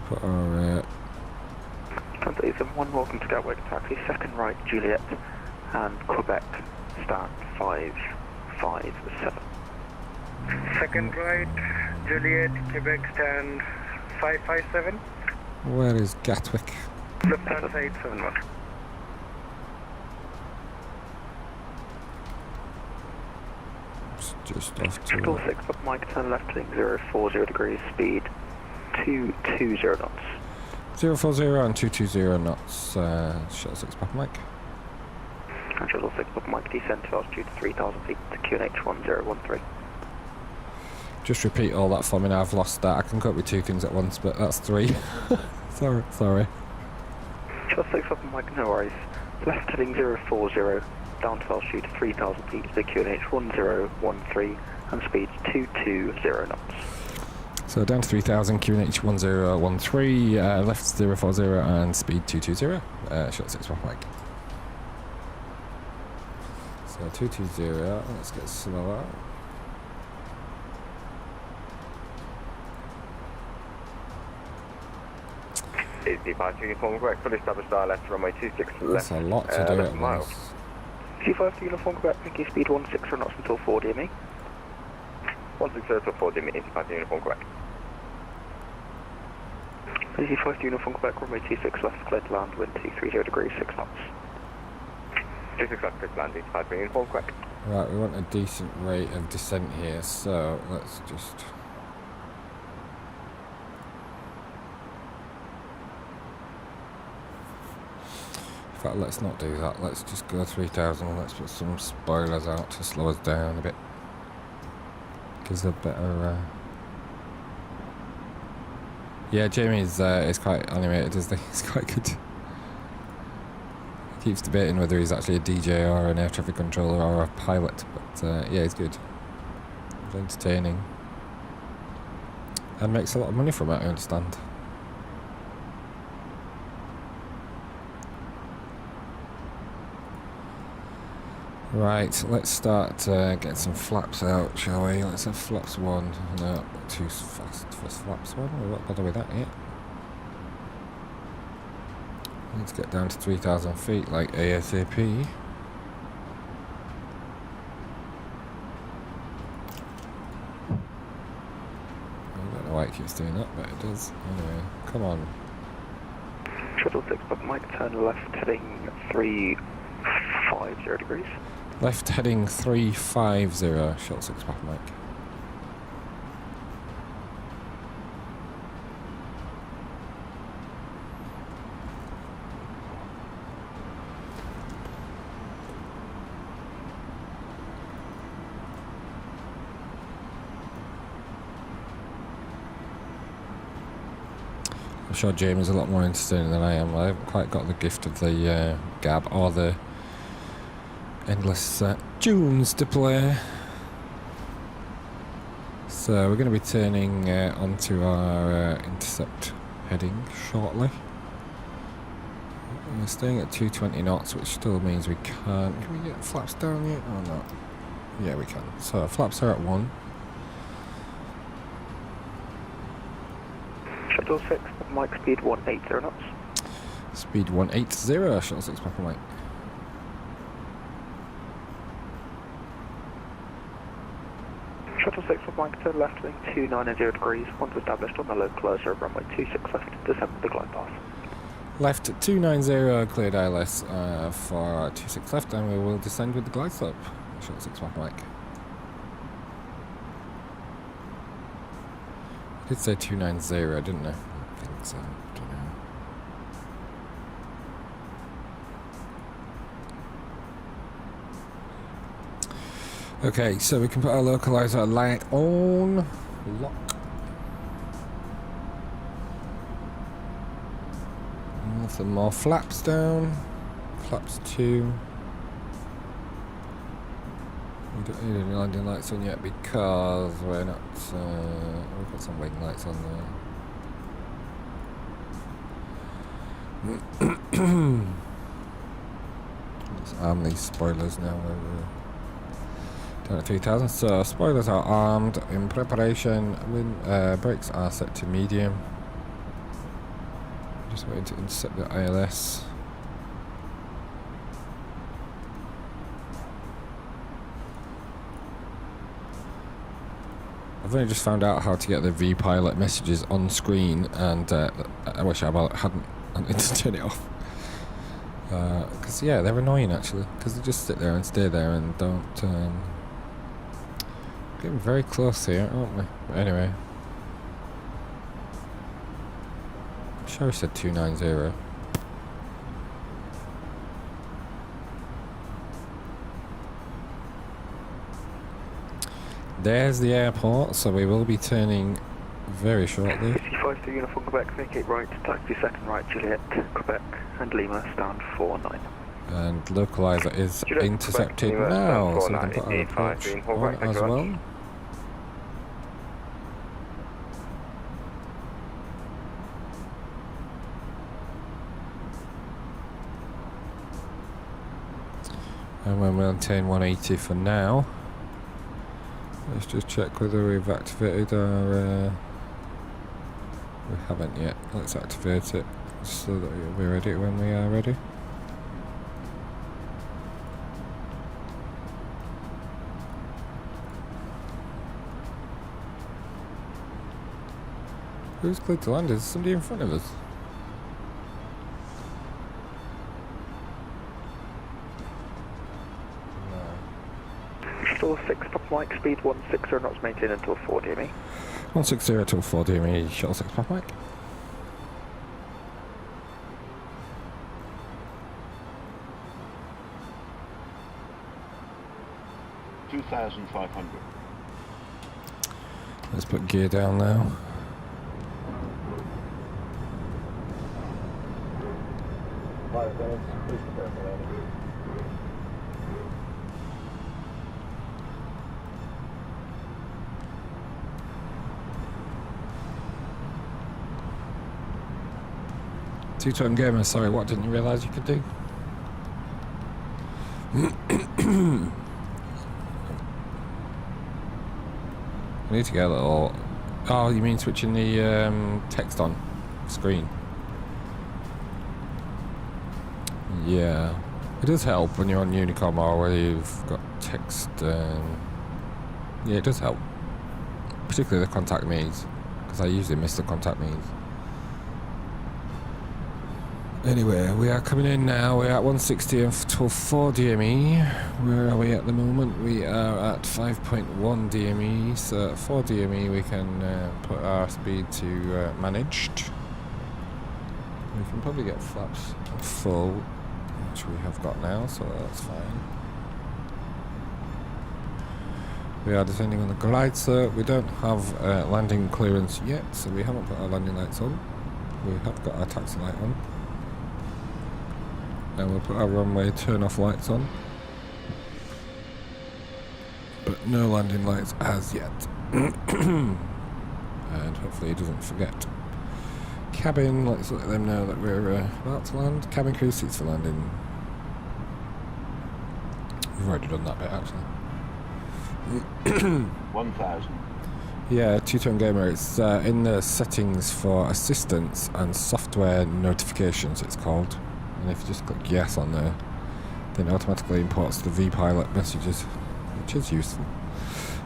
put our one welcome to Gatwick taxi, second right Juliet and Quebec stand 557. Second right Juliet, Quebec stand 557. Where is Gatwick? Lufthansa 871. It's just off to... Shuttle 6 up Mike, turn left heading 040 degrees, speed 220 knots. 040 and 220 knots, shuttle 6 Papa Mike. And Shuttle 6 up Mike, descend to altitude 3,000 feet to QNH 1013. Just repeat all that for me now, I've lost that. I can cope with 2 things at once, but that's 3. Sorry. Shuttle 6 up Mike, no worries. Left heading 040, down to altitude 3,000 feet to QNH 1013, and speed 220 knots. So down to 3,000, QNH 1013, left 040 and speed 220, shuttle 6 Papa Mike. So 220, let's get slower. ED5 uniform correct, fully established left runway 26 left. That's a lot to do at miles. ED5 to uniform correct, making speed 16 knots until 4 DME. 160 until 4 DME, ED5 uniform correct. AC5 to Uniform Quebec, runway 26 left, clear to land, wind 230 degrees, 6 knots. 26 left, clear to land, AC5 to Uniform Quebec. Right, we want a decent rate of descent here, so let's just... In fact, let's not do that. Let's just go 3,000 and let's put some spoilers out to slow us down a bit. Gives a better... Yeah, Jamie's is quite animated, isn't he? He's quite good. Keeps debating whether he's actually a DJ or an air traffic controller or a pilot, but yeah, he's good. He's entertaining. And makes a lot of money from it, I understand. Right, let's start getting some flaps out, shall we? Let's have flaps 1. No, too fast for flaps 1. We won't bother with that yet. Let's get down to 3,000 feet, like ASAP. I don't know why it keeps doing that, but it does. Anyway, come on. Shuttle 6, but Mike, turn left, heading 350 degrees. Left heading 350, shuttle 6 Papa Mike. I'm sure Jamie's a lot more entertaining than I am. I haven't quite got the gift of the gab or the endless tunes to play. So we're going to be turning onto our intercept heading shortly. We're staying at 220 knots, which still means we can't... Can we get flaps down yet or not? Yeah, we can. So flaps are at 1. Shuttle 6, Mike, speed 180 knots. Speed 180, shuttle 6 Papa Mike. Shuttle 6 with Mike, turn left, heading 290 degrees. Once established on the low closure, runway 26 left, descend the glide path. Left 290, cleared ILS for 26 left, and we will descend with the glide slope. Shuttle 6 Papa Mike. I did say 290, didn't I? I think so. Don't know. Okay, so we can put our localizer light on. Lock. And some more flaps down. Flaps 2. We don't need any landing lights on yet because we're not... we've got some wing lights on there. Let's arm these spoilers now. We're down at 3,000. So spoilers are armed in preparation. Brakes are set to medium. Just waiting to intercept the ILS. I've only just found out how to get the V-Pilot messages on screen, and I wish I hadn't to turn it off. Because, yeah, they're annoying, actually. Because they just sit there and stay there and don't... Getting very close here, aren't we? But anyway. I'm sure I said 290. There's the airport, so we will be turning very shortly. 55 to Uniform Quebec, vacate right, taxi second right, Juliet, Quebec, and Lima, stand 49. And localizer is Juliet, intercepted Quebec, now, so we stand can put our 49, approach Uniform on Quebec, as thank you well. much. And we'll maintain 180 for now. Let's just check whether we've activated our... we haven't yet. Let's activate it so that we'll be ready when we are ready. Who's clear to land? Is somebody in front of us? Shuttle 6 Papa Mike, speed 160 knots, maintain until 4 DME. 160 till 4 DME, Shuttle 6 Papa Mike. Let's put gear down now. Flight attendants, please prepare for landing. Two-tone gamer, sorry, what didn't you realise you could do? I need to get a little... Oh, you mean switching the text on screen? Yeah. It does help when you're on Unicom or where you've got text. Yeah, it does help. Particularly the contact me's, because I usually miss the contact me's. Anyway, we are coming in now. We're at 160 until 4 DME. Where are we at the moment? We are at 5.1 DME. So at 4 DME we can put our speed to managed. We can probably get flaps full, which we have got now, so that's fine. We are descending on the glide, so we don't have landing clearance yet, so we haven't put our landing lights on. We have got our taxi light on. And we'll put our runway turn off lights on, but no landing lights as yet. And hopefully he doesn't forget. Cabin, let's let them know that we're about to land. Cabin crew seats for landing. We've already done that bit actually. 1000. Yeah, Two-Tone Gamer, it's in the settings for assistance and software notifications it's called. And if you just click yes on there, then it automatically imports the vPilot messages, which is useful.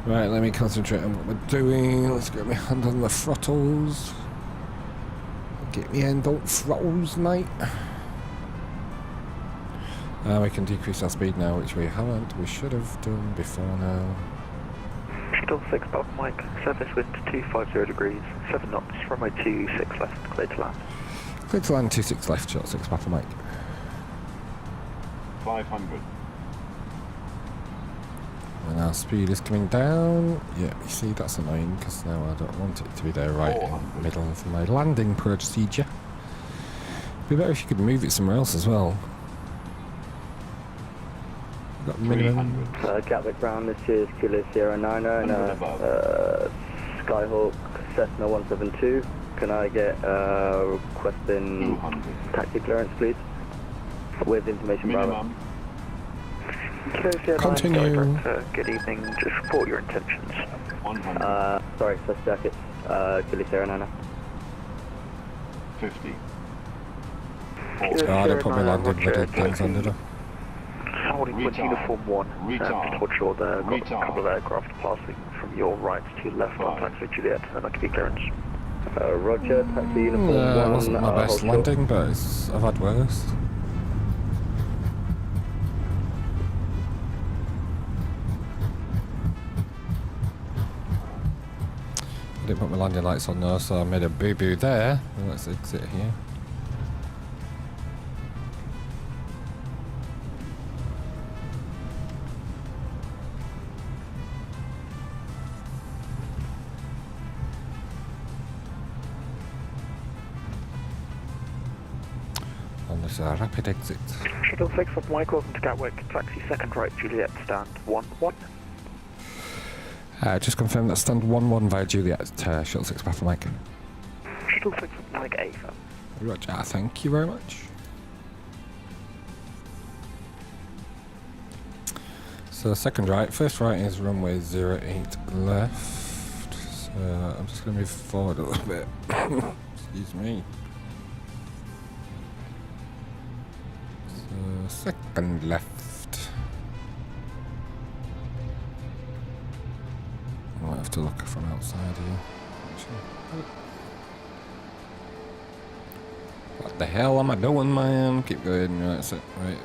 Right, let me concentrate on what we're doing. Let's get my hand on the throttles. Get me hand on throttles, mate. We can decrease our speed now, which we haven't. We should have done before now. Shuttle 6 Papa Mike, surface wind 250 degrees, 7 knots, runway 26 left, clear to land. Clear to land, 26 left, Shuttle 6 Papa Mike. 500. And our speed is coming down. Yeah, you see, that's annoying because now I don't want it to be there right in the middle of my landing procedure. It'd be better if you could move it somewhere else as well. Got minimum. Gatwick Brown, this is Kilo Sierra 90 and Skyhawk Cessna 172. Can I get requesting taxi clearance, please? With information minimum. Continue. Good evening, just report your intentions. 100. Sorry, first jacket, Kilo Sierra 90. 50. I didn't put my landing things on, did I? Holding point uniform 1, towards your there, got a couple of aircraft passing from your right to left on taxi Juliet, and that could be clearance. Roger, taxi uniform 1. It wasn't my best landing, but I've had worse. I didn't put my landing lights on though, so I made a boo-boo there. Well, let's exit here. And there's a rapid exit. Shuttle 6 Papa Mike, welcome to Gatwick, taxi second right Juliet, stand 1-1. Just confirm that stand 1-1 via Juliet, Shuttle 6 Papa Mike. Shuttle 6 Papa Mike A, sir. Roger, thank you very much. So second right, first right is runway 08 left. So I'm just going to move forward a little bit. Excuse me. So second left. I might have to look from outside here. Actually. What the hell am I doing, man? Keep going. Right, that's it. Right.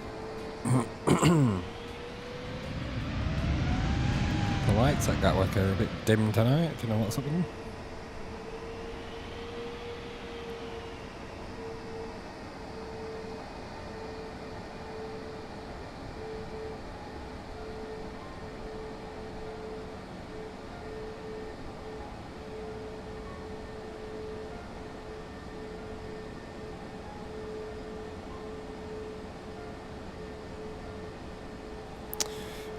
The lights at Gatwick are a bit dim tonight. Do you know what's happening?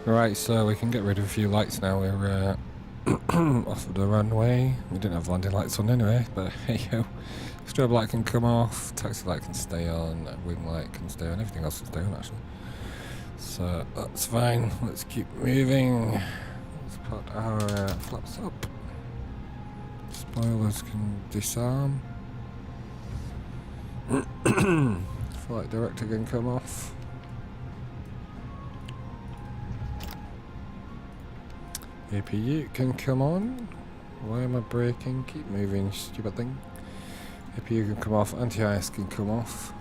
Right, so we can get rid of a few lights now. We're off of the runway. We didn't have landing lights on anyway, but hey yo. Strobe light can come off, taxi light can stay on, wing light can stay on, everything else can stay on actually. So that's fine, let's keep moving. Let's put our flaps up. Spoilers can disarm. Flight director can come off. APU can come on. Why am I braking? Keep moving, stupid thing. APU can come off. Anti-ice can come off.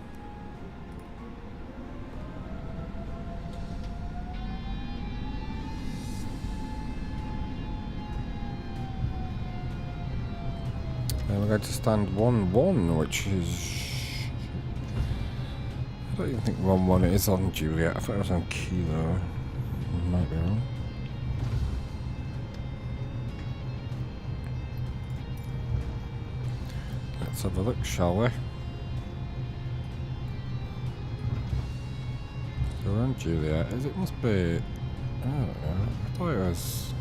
And we're going to stand 1-1, which is... I don't even think 1-1 is on Juliet. I thought it was on Kilo. I might be wrong. Let's have a look, shall we? So we're on Juliet. Is it must be... I don't know. I thought it was...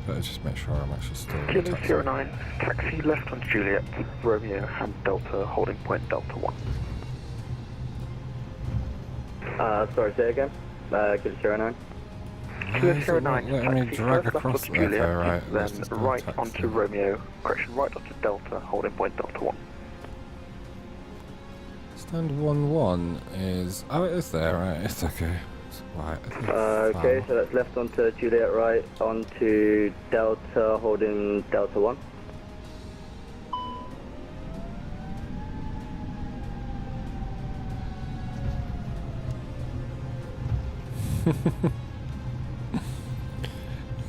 Better just make sure I'm actually still in the taxi. 09, taxi left on Juliet, Romeo and Delta, holding point Delta 1. Sorry, say again. Kilo 09. Kilo 09, Let me taxi drag first across left there, onto Juliet, right, let's then just go right taxi. onto Romeo, correction, right onto Delta, holding point Delta 1. Stand 1-1 is... Oh, it is there, right, it's okay. It's right. Okay, so that's left onto Juliet, right onto Delta, holding Delta 1.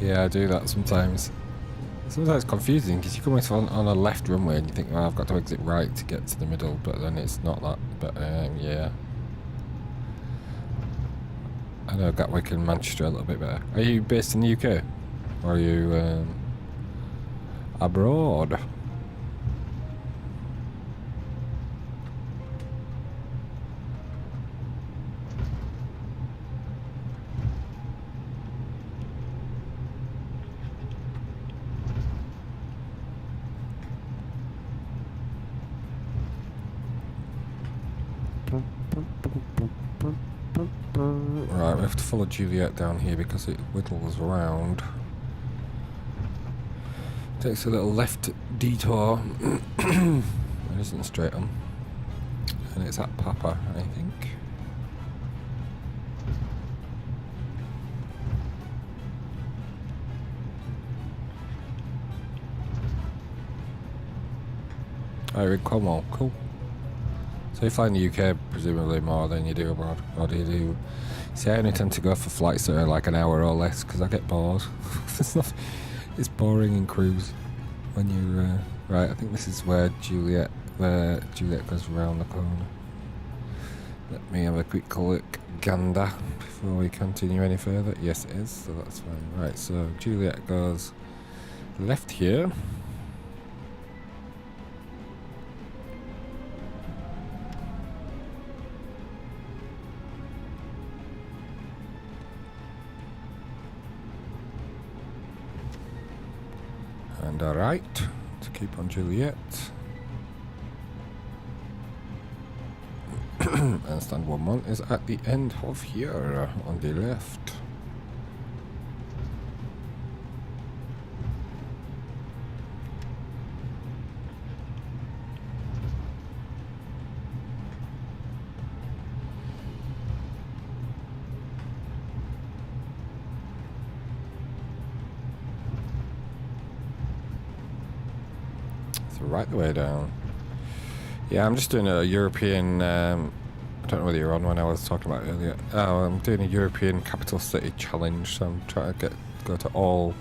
Yeah, I do that sometimes. Sometimes it's confusing because you come on a left runway and you think, well, I've got to exit right to get to the middle, but then it's not that. But yeah. I know Gatwick and Manchester a little bit better. Are you based in the UK? Or are you abroad? Right, we have to follow Juliet down here because it whittles around. Takes a little left detour. It isn't straight on. And it's at Papa, I think. Oh, you're in Cornwall, cool. So you fly in the UK presumably more than you do abroad, or do you do? See, I only tend to go for flights that are like an hour or less because I get bored. It's boring in cruise when you're right. I think this is where Juliet goes around the corner. Let me have a quick look, gander, before we continue any further. Yes, it is. So that's fine. Right. So Juliet goes left here. And right to keep on Juliet. And stand 1-1 is at the end of here on the left. So right the way down. Yeah, I'm just doing a European. I don't know whether you're on when I was talking about it earlier. I'm doing a European capital city challenge, so I'm trying to go to all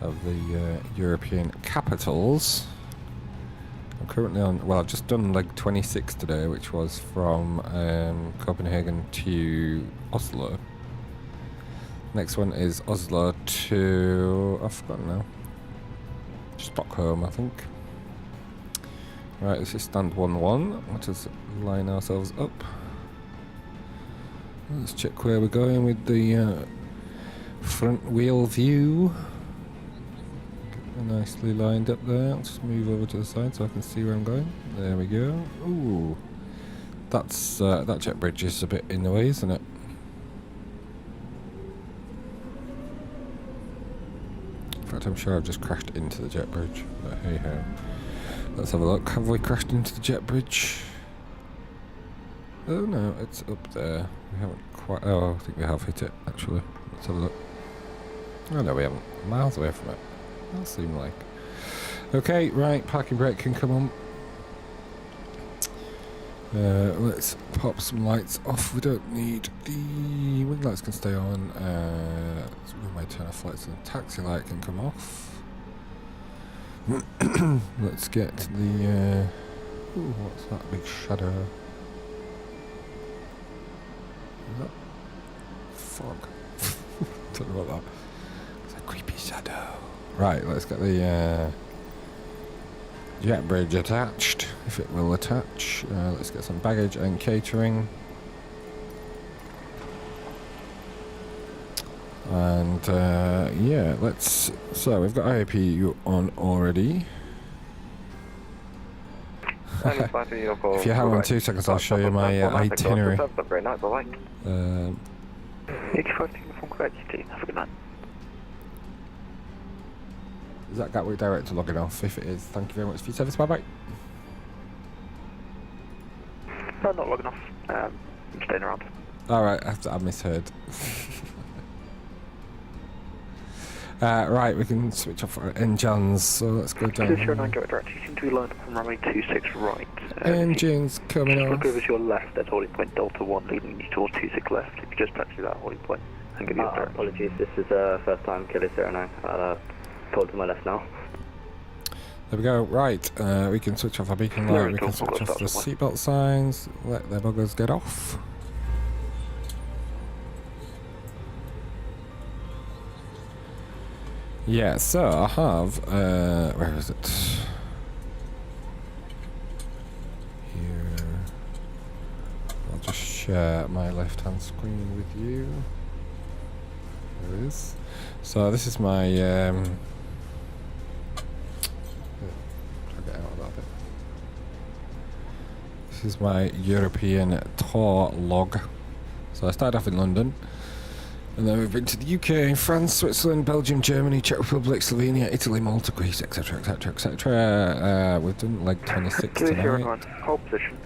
of the European capitals. I'm currently on. Well, I've just done like 26 today, which was from Copenhagen to Oslo. Next one is Oslo to. I've forgotten now. Stockholm, I think. Right, this is stand 1-1. Let us line ourselves up. Let's check where we're going with the front wheel view. Get nicely lined up there. I'll just move over to the side so I can see where I'm going. There we go. Ooh, that's that jet bridge is a bit in the way, isn't it? In fact, I'm sure I've just crashed into the jet bridge. But hey ho. Let's have a look. Have we crashed into the jet bridge? Oh no, it's up there. We haven't quite. Oh, I think we have hit it actually. Let's have a look. Oh no, we haven't. Miles away from it. That seemed like. Okay, right. Parking brake can come on. Let's pop some lights off. We don't need the wing lights can stay on. We might turn off lights and the taxi light can come off. Let's get the. Ooh, what's that big shadow? Is that fog? Don't know about that. It's a creepy shadow. Right, let's get the jet bridge attached, if it will attach. Let's get some baggage and catering. And yeah, let's. So we've got IAP on already. If you hang on 2 seconds, I'll show you my itinerary. Have a good night. Is that Gatwick Director logging off? If it is, thank you very much for your service. Bye bye. No, not logging off. I'm staying around. Alright, I misheard. Right, we can switch off our engines, so let's go down. 209 Gatwick Director, you seem to be lined up on runway 26 right. Engines coming off. Look over to your left, there's holding point Delta 1 leading you towards 26 left. If you just touch that holding point and give you a direct. Apologies, this is first time Killer 09. I'll pull to my left now. There we go, right, we can switch off our beacon light, we can switch off the seatbelt signs, let the buggers get off. Yeah, so I have, where is it? Here. I'll just share my left-hand screen with you. There it is. So this is my, plug it out a little bit. This is my European tour log. So I started off in London. And then we've been to the UK, France, Switzerland, Belgium, Germany, Czech Republic, Slovenia, Italy, Malta, Greece, etc, etc, etc. We've done like 26 tonight. Hold position,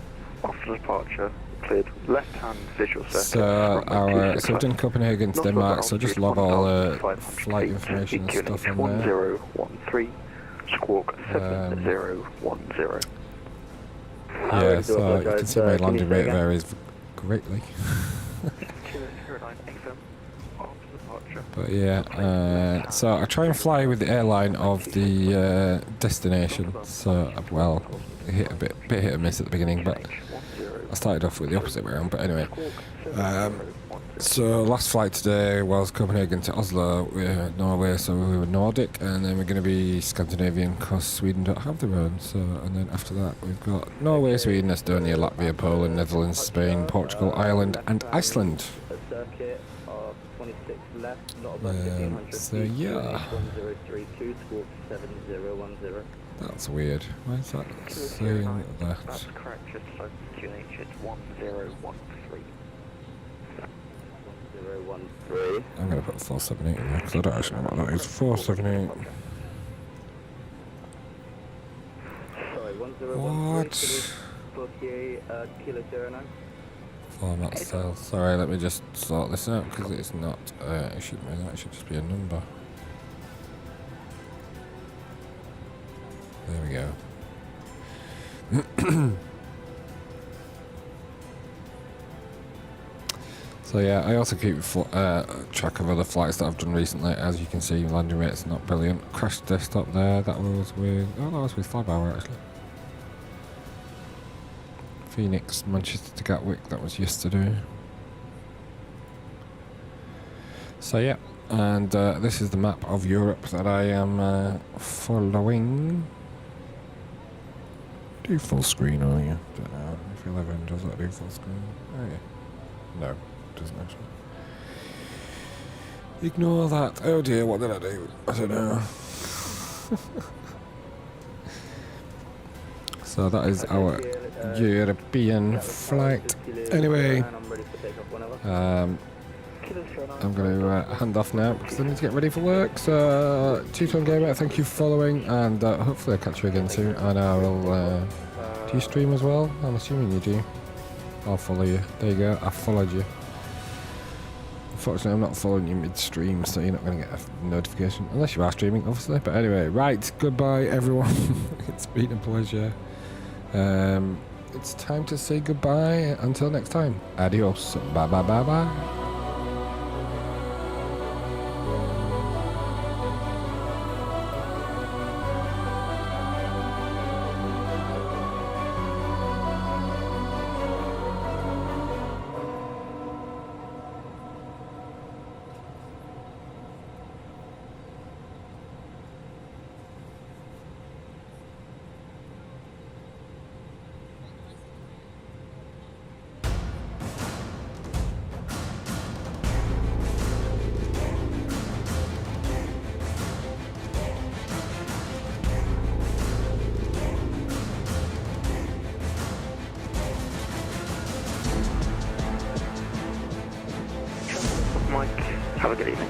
after departure, cleared left-hand visual circuit. So we've done Copenhagen to Denmark, so just log all flight information and stuff on there. 1013, squawk 7010. Yeah, so you can see my landing rate varies greatly. But yeah, so I try and fly with the airline of the destination. So well, hit a bit hit and miss at the beginning, but I started off with the opposite way around. But anyway, so last flight today was Copenhagen to Oslo, Norway. So we were Nordic, and then we're going to be Scandinavian because Sweden don't have their own. So and then after that we've got Norway, Sweden, Estonia, Latvia, Poland, Netherlands, Spain, Portugal, Ireland, and Iceland. So yeah. That's weird. Why is that saying that? That's correct, just so QNH, it's 1013. 1013. I'm going to put 478 in there because I don't actually know what that is. 478. What? Format cell. Sorry, let me just sort this out because it's not. It shouldn't be that. It should just be a number. There we go. So yeah, I also keep track of other flights that I've done recently. As you can see, landing rate's not brilliant. Crash desktop there, that was with Flybower actually. Phoenix, Manchester to Gatwick, that was yesterday. So yeah, and this is the map of Europe that I am following. Do full screen, are you? Don't know if 11 does that do full screen. Oh yeah. No. Doesn't actually. Ignore that. Oh dear, what did I do? I don't know. So that is our European flight. Anyway, I'm going to hand off now because I need to get ready for work. So, Two-Tone Gamer, thank you for following, and hopefully I'll catch you again soon. And I will. Do you stream as well? I'm assuming you do. I'll follow you. There you go. I followed you. Unfortunately, I'm not following you mid-stream, so you're not going to get a notification. Unless you are streaming, obviously. But anyway, right. Goodbye, everyone. It's been a pleasure. It's time to say goodbye. Until next time. Adios. Bye, bye, bye, bye. Mike, have a good evening.